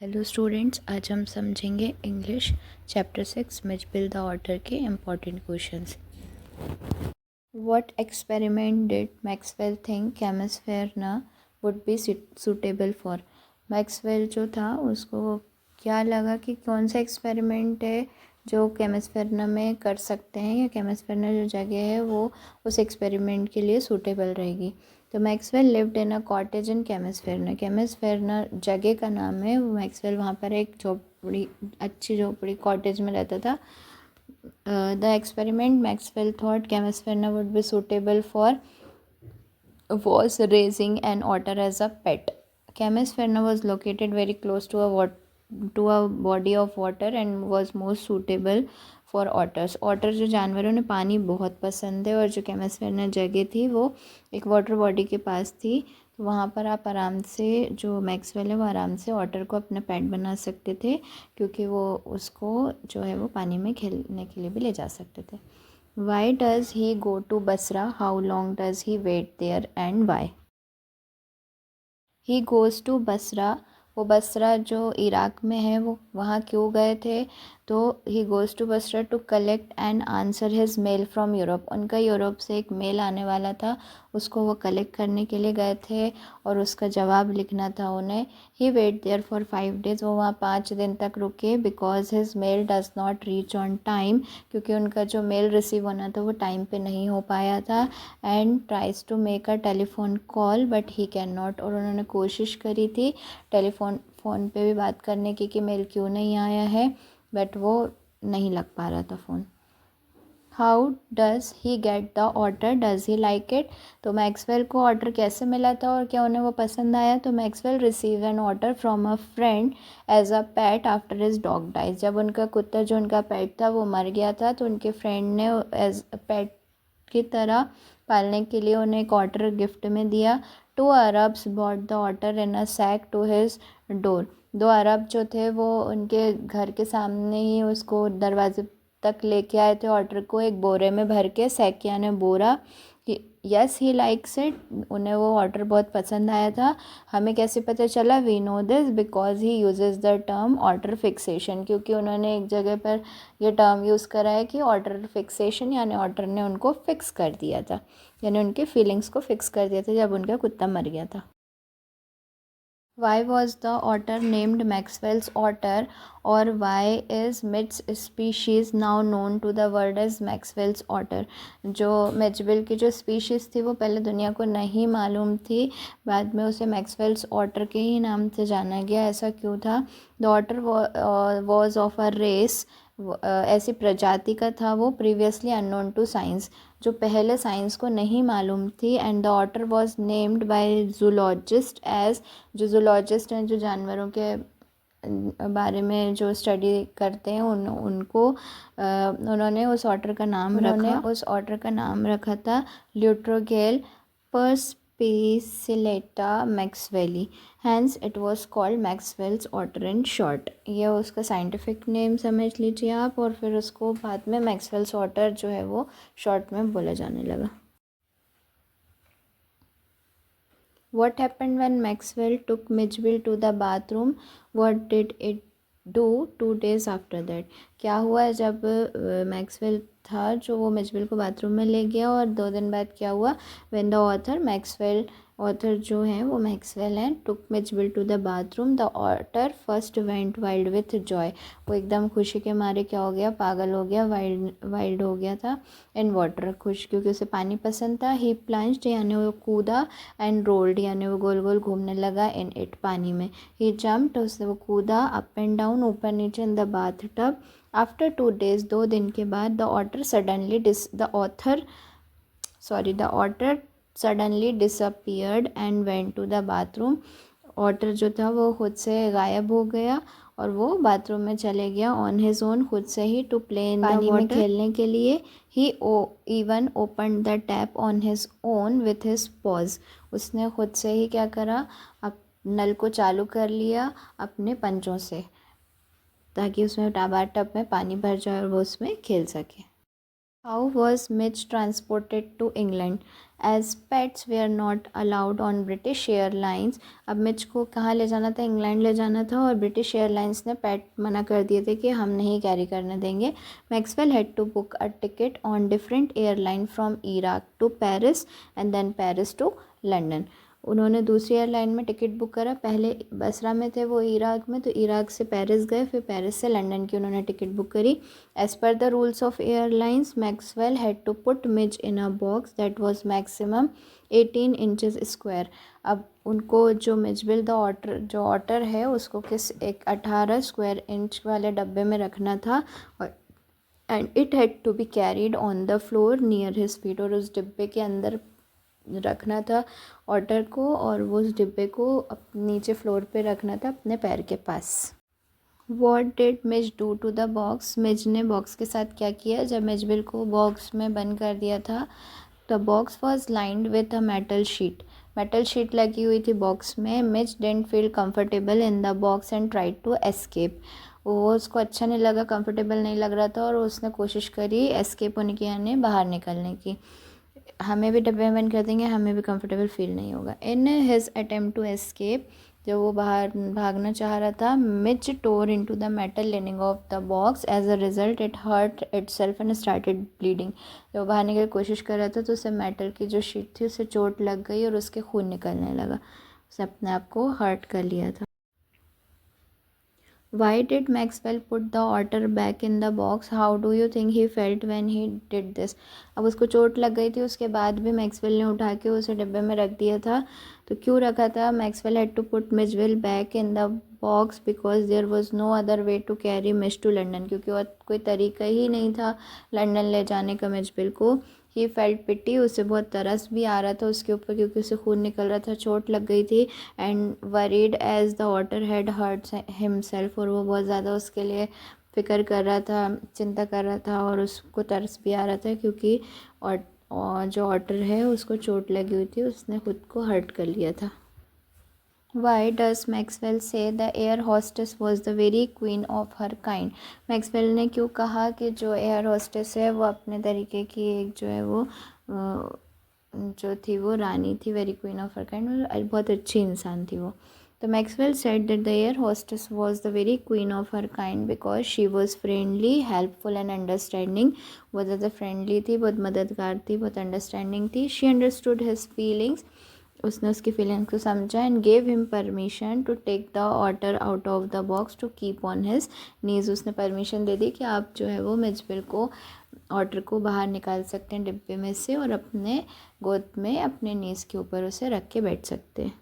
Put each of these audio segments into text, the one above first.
Hello students, आज हम समझेंगे English chapter 6 Mijbil the otter के important questions. What experiment did Maxwell think Camusfearna would be suitable for. Maxwell जो था उसको क्या लगा कि कौन सा एक्सपेरिमेंट है जो केमिस्फेरना में कर सकते हैं, या केमिस्फेरना जो जगह है वो उस एक्सपेरिमेंट के लिए सूटेबल रहेगी। तो Maxwell lived in a cottage in Camusfearna. Camusfearna जगह का नाम है। मैक्सवेल वहाँ पर एक झोपड़ी, अच्छी झोपड़ी, कॉटेज में रहता था। The experiment Maxwell thought Camusfearna would be suitable for was raising an otter as a pet. Chemisferna was located very close to a body of water and was most suitable for otters. otter जो जानवरों ने पानी बहुत पसंद है, और जो केमिस्फेरना जगह थी वो एक वाटर बॉडी के पास थी। तो वहाँ पर आप आराम से, जो मैक्सवेल है वो आराम से ऑटर को अपना पेट बना सकते थे, क्योंकि वो उसको जो है वो पानी में खेलने के लिए भी ले जा सकते थे। Why does he go to Basra? How long does he wait there and why? He goes to Basra. वो बसरा जो इराक़ में है वो वहाँ क्यों गए थे? तो he goes to Basra to collect and answer his mail from Europe. उनका यूरोप से एक मेल आने वाला था, उसको वो कलेक्ट करने के लिए गए थे और उसका जवाब लिखना था उन्हें। He wait there for 5 days. वो वहाँ 5 दिन तक रुके। Because his mail does not reach on time, क्योंकि उनका जो मेल रिसीव होना था वो टाइम पे नहीं हो पाया था। And tries to make a telephone call but he cannot नॉट। और उन्होंने कोशिश करी थी फ़ोन पे भी बात करने की कि मेल क्यों नहीं आया है, बट वो नहीं लग पा रहा था phone. How does he get the otter? Does he like it? तो मैक्सवेल को ऑटर कैसे मिला था और क्या उन्हें वो पसंद आया? तो Maxwell receive an otter from a friend as a pet after his dog dies. जब उनका कुत्ता जो उनका पेट था वो मर गया था, तो उनके फ्रेंड ने एज पेट की तरह पालने के लिए उन्हें एक ऑटर गिफ्ट में दिया। 2 Arabs bought the otter in a sack to his door. 2 अरब जो थे वो उनके घर के सामने ही उसको दरवाजे तक लेके आए थे, ऑटर को एक बोरे में भर के। सैक यानी बोरा। Yes he likes it. उन्हें वो ऑटर बहुत पसंद आया था। हमें कैसे पता चला? We know this because he uses the term otter fixation, क्योंकि उन्होंने एक जगह पर ये टर्म यूज़ करा है कि ऑटर फिक्सेशन, यानी ऑटर ने उनको फिक्स कर दिया था, यानी उनके फीलिंग्स को फिक्स कर दिया था जब उनका कुत्ता मर गया था। Why was the otter named Maxwell's otter, or why is Mitch's species now known to the world as Maxwell's otter? जो मैचबिल की जो स्पीशीज़ थी वो पहले दुनिया को नहीं मालूम थी, बाद में उसे मैक्सवेल्स ऑटर के ही नाम से जाना गया। ऐसा क्यों था? The otter was of a race, ऐसी प्रजाति का था वो, प्रीवियसली अननोन टू साइंस, जो पहले साइंस को नहीं मालूम थी। And the otter was named by zoologist as, जो जूलॉजिस्ट हैं जो जानवरों के बारे में जो स्टडी करते हैं उनको उन्होंने उस ऑटर का नाम रखा था Lutrogale perspicillata maxwelli. Hence it was called Maxwell's otter in short. ये उसका साइंटिफिक नेम समझ लीजिए आप, और फिर उसको बाद में मैक्सवेल्स ऑटर जो है वो शॉर्ट में बोला जाने लगा। What happened when Maxwell took Mitchell to the bathroom? What did it do 2 days after that? क्या हुआ जब मैक्सवेल था जो वो मिचबिल को बाथरूम में ले गया, और 2 दिन बाद क्या हुआ? When the ऑथर जो हैं वो मैक्सवेल हैं, took Mijbil to the bathroom, the otter first went wild with joy. वो एकदम खुशी के मारे क्या हो गया? पागल हो गया, वाइल्ड हो गया था। इन वाटर, खुश क्योंकि उसे पानी पसंद था। ही प्लंज्ड यानी वो कूदा, एंड रोल्ड यानी वो गोल गोल घूमने लगा, इन इट पानी में। ही जम्प्ड, उससे वो कूदा, अप एंड डाउन ऊपर नीचे, in the bath tub. After 2 days, 2 दिन के बाद, the otter suddenly disappeared and went to the bathroom. Otter जो था वो खुद से गायब हो गया और वो बाथरूम में चले गया, ऑन हिज ओन, खुद से ही, टू प्ले इन पानी में खेलने के लिए। He even open the tap on his own with his paws. उसने खुद से ही क्या करा? अब नल को चालू कर लिया अपने पंजों से, ताकि उसमें टब में पानी भर जाए और वो उसमें खेल सके। How was Mitch transported to England? As pets were not allowed on British Airlines. अब मिच को कहाँ ले जाना था? इंग्लैंड ले जाना था, और ब्रिटिश एयरलाइंस ने पेट मना कर दिए थे कि हम नहीं कैरी करने देंगे. Maxwell had to book a ticket on different airline from Iraq to Paris and then Paris to London. उन्होंने दूसरी एयरलाइन में टिकट बुक करा. पहले बसरा में थे वो, इराक में, तो इराक से पेरिस गए, फिर पेरिस से लंदन की उन्होंने टिकट बुक करी. As per the rules of airlines, Maxwell had to put Mij in a box that was maximum 18 inches square. अब उनको जो मिजबिल द ऑटर, जो ऑटर है, उसको किस एक 18 स्क्वायर इंच वाले डब्बे में रखना था, और and it had to be carried on the floor near his feet. और उस डिब्बे के अंदर रखना था ऑटर को, और वो उस डिब्बे को नीचे फ्लोर पे रखना था अपने पैर के पास. What did Mij do to the box? Mij ने बॉक्स के साथ क्या किया? जब मिजबिल को बॉक्स में बंद कर दिया था, the box was lined with a metal sheet. Metal sheet लगी हुई थी बॉक्स में. Mij didn't feel comfortable in the box and tried to escape. वो उसको अच्छा नहीं लगा, कंफर्टेबल नहीं लग रहा था, और उसने कोशिश करी एस्केप होने की, यानी बाहर निकलने की. हमें भी डब्बे में बंद कर देंगे, हमें भी कंफर्टेबल फील नहीं होगा. In his attempt to escape, जब वो बाहर भागना चाह रहा था, Mitch tore into the metal lining of the box. As a result it hurt itself and started bleeding. जब वो बाहर निकलने की कोशिश कर रहा था, तो उसे मेटल की जो शीट थी उससे चोट लग गई, और उसके खून निकलने लगा. उसने अपने आप को हर्ट कर लिया था. Why did Maxwell put the otter back in the box? How do you think he felt when he did this? अब उसको चोट लग गई थी, उसके बाद भी मैक्सवेल ने उठा के उसे डिब्बे में रख दिया था. तो क्यों रखा था? Maxwell had to put Mijbil back in the box because there was no other way to carry Mij to London. क्योंकि और कोई तरीका ही नहीं था लंदन ले जाने का मिजविल को. ही फेल्ट पिटी, उसे बहुत तरस भी आ रहा था उसके ऊपर, क्योंकि उसे खून निकल रहा था, चोट लग गई थी. And worried as the water had hurt himself, और वो बहुत ज़्यादा उसके लिए फ़िक्र कर रहा था, चिंता कर रहा था, और उसको तरस भी आ रहा था, क्योंकि और जो ऑटर है उसको चोट लगी हुई थी, उसने खुद को हर्ट कर लिया था. Why does Maxwell say the air hostess was the very queen of her kind? Maxwell ने क्यों कहा कि जो एयर होस्टेस है वो अपने तरीके की एक जो है वो जो थी वो रानी थी, very queen of her kind, बहुत अच्छी इंसान थी वो. तो Maxwell said that the air hostess was the very queen of her kind because she was friendly, helpful and understanding. बहुत ज़्यादा फ्रेंडली थी, बहुत मददगार थी, बहुत अंडरस्टैंडिंग थी. शी अंडरस्टूड हिज फीलिंग्स, उसने उसकी फीलिंग्स को समझा. And gave him permission to take the otter out of the box to keep on his knees. उसने परमिशन दे दी कि आप जो है वो मिजबिल को, ऑटर को बाहर निकाल सकते हैं डिब्बे में से, और अपने गोद में अपने नीज के ऊपर उसे रख के बैठ सकते हैं.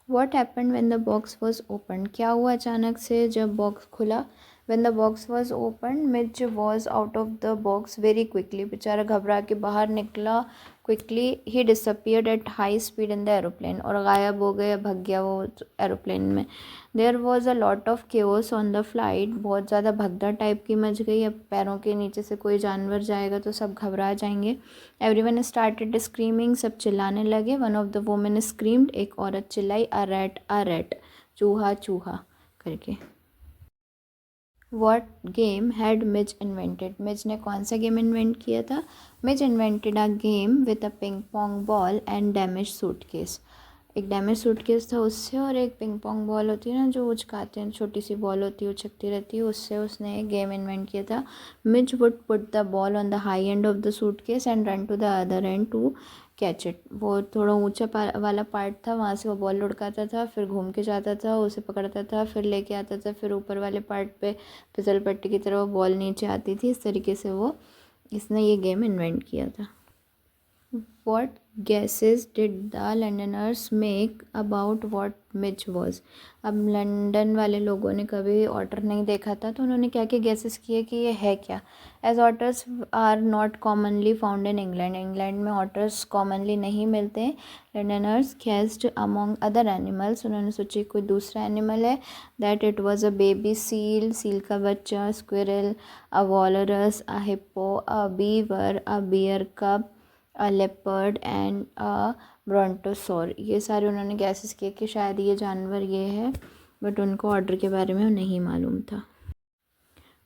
What happen when the box was open? क्या हुआ अचानक से जब बॉक्स खुला? When the box was open, Mij was out of the box very quickly. बेचारा घबरा के बाहर निकला quickly. He disappeared at high speed in the aeroplane, और गायब हो गया, भग गया वो एरोप्लेन में. There was a lot of chaos on the flight. बहुत ज़्यादा भगदड़ टाइप की मच गई. अब पैरों के नीचे से कोई जानवर जाएगा तो सब घबरा जाएंगे. एवरीवन स्टार्टेड स्क्रीमिंग, सब चिल्लाने लगे. One of the women screamed, एक औरत चिल्लाई, अ रैट, चूहा चूहा करके. What game had Mij invented? Mij ने कौन सा गेम इन्वेंट किया था? Mij invented a game with a ping pong ball and damage suitcase. एक डैमेज सूटकेस था उससे, और एक पिंग पोंग बॉल होती है ना जो उचकाते हैं, छोटी सी बॉल होती है, उछकती रहती है, उससे उसने एक गेम इन्वेंट किया था. Mij would put the ball on the high end of the suitcase and run to the other end to catch it. वो थोड़ा ऊंचा वाला पार्ट था, वहाँ से वो बॉल लुढ़काता था, फिर घूम के जाता था, उसे पकड़ता था, फिर लेके आता था, फिर ऊपर वाले पार्ट पे फिसल पट्टी की तरह वो बॉल नीचे आती थी. इस तरीके से वो, इसने ये गेम इन्वेंट किया था. What guesses did the Londoners make about what Mitch was? अब लंदन वाले लोगों ने कभी ऑटर नहीं देखा था, तो उन्होंने क्या क्या गेसेस किए कि ये है क्या. As otters are not commonly found in England. England में ऑटर्स कॉमनली नहीं मिलते. Londoners guessed among other animals, उन्होंने सोची कोई दूसरा एनिमल है. That it was a baby seal, seal का बच्चा, squirrel, a walrus, a hippo, a beaver, a bear cub, a leopard and अ ब्रोंटोसोर. ये सारे उन्होंने गैसेस किए कि शायद ये जानवर ये है, बट उनको ऑर्डर के बारे में नहीं मालूम था.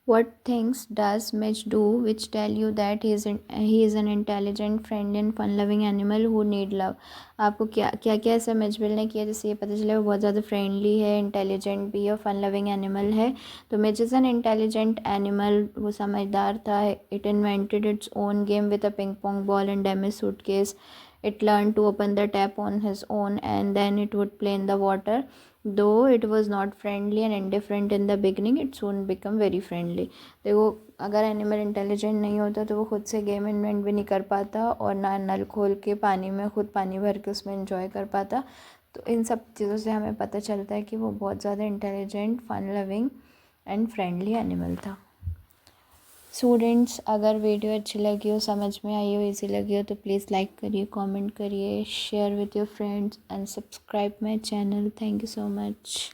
What things does Mitch do which tell you that he is an intelligent, friendly and fun loving animal who need love? आपको क्या क्या क्या ऐसा मिचबिल ने किया जिससे ये पता चले वो बहुत ज़्यादा फ्रेंडली है, इंटेलिजेंट भी है, फन लविंग एनिमल है? तो Mitch is an intelligent animal, वो समझदार था. It invented its own game with a ping pong ball and damage suitcase. It learned to open the tap on his own and then it would play in the water. Though it was not friendly and indifferent in the beginning, it soon became very friendly. देखो, अगर animal intelligent नहीं होता तो वो खुद से game invent भी नहीं कर पाता और ना नल खोल के पानी में खुद पानी भर के उसमें इंजॉय कर पाता. तो इन सब चीज़ों से हमें पता चलता है कि वो बहुत ज़्यादा intelligent, fun loving and friendly animal था. स्टूडेंट्स, अगर वीडियो अच्छी लगी हो, समझ में आई हो, इजी लगी हो तो प्लीज़ लाइक करिए, कमेंट करिए, share with your friends and subscribe my channel. Thank you so much.